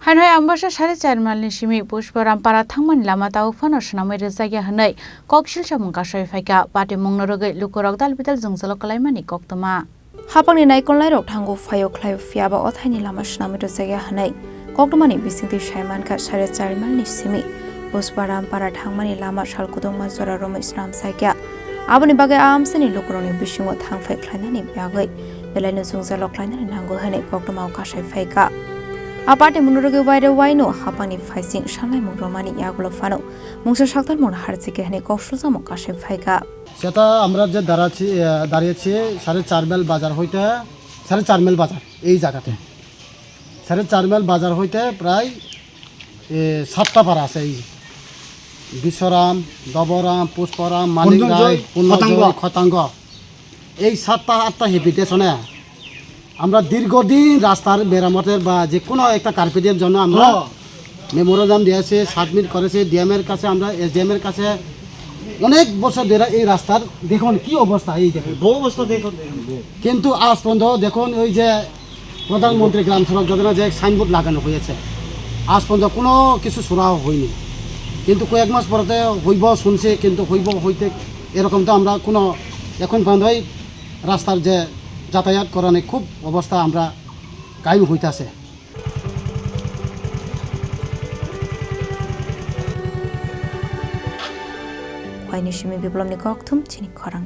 हानहाय आमबासा 4.5 माइलनि सिमी पुष्परामपारा थांमानि लामा ताउफानो सोनामै रोजागिया हनै ककशिल सामुं गासै फाइका पाटे मुंनो रोगै लुकुरक दाल बिदाल जोंजल कलाइमानि कक्तमा हापांनि नायकनलाइरक थांगु फायो ख्लायो फियाबा अथाइनि लामा सोनामै रोजागिया हनै कक्तमानि बिसिंति साइमानका 4.5 माइलनि सिमी पुष्परामपारा थांमानि लामा सालकुदुंमा जरा रमै स्राम साइका आबनि बागै आमसेनि लुकुरकनि बिसिङो थांफाय ख्लायनानि बागै बेलायनो जोंजल कलाइनानि नांगु हनै कक्तमाव गासै फाइका आपाटे मुनुरुगे वाइरे वाइनो हापांनि फाइसिं साननाय मुंरमानि यागुलो फानो मुंसो साक्तार मुन हारजिके हने कौशल जामो काशे फाइका সেটা আমরা যে দাঁড়িয়েছি 4.5 মাইল বাজার হইতে 4.5 মাইল বাজার এই জায়গাতে 4.5 মাইল বাজার হইতে প্রায় 7টা পাড়া আছে এই বিশ্বরাম দবরাম পুষ্পরাম মানিকরায় খতাঙ্গ এই 7টা 8টা হেবিটেশনে আমরা দীর্ঘদিন রাস্তার মেরামতের বা যে কোনো একটা কার্পেটের জন্য আমরা মেমোরান্ডাম দিয়েছি সাবমিট করেছি ডিএমের কাছে আমরা এসডিএমের কাছে অনেক বছর ধরে এই রাস্তার দেখুন কি অবস্থা এই দেখুন অবস্থা দেখুন কিন্তু আজ পর্যন্ত দেখুন ওই যে প্রধানমন্ত্রী গ্রাম সড়ক যোজনা যে সাইনবোর্ড লাগানো হয়েছে আজ পর্যন্ত কোনো কিছু সুরাহ হয়নি কিন্তু কয়েক মাস পরে হইব শুনছে কিন্তু হইতে এরকম তো আমরা কোনো এখন পর্যন্তই রাস্তার যে যাতায়াত করানো খুব অবস্থা আমরা কায়েম হইতাছে Wai ni shimi biblom ni koktum chini korang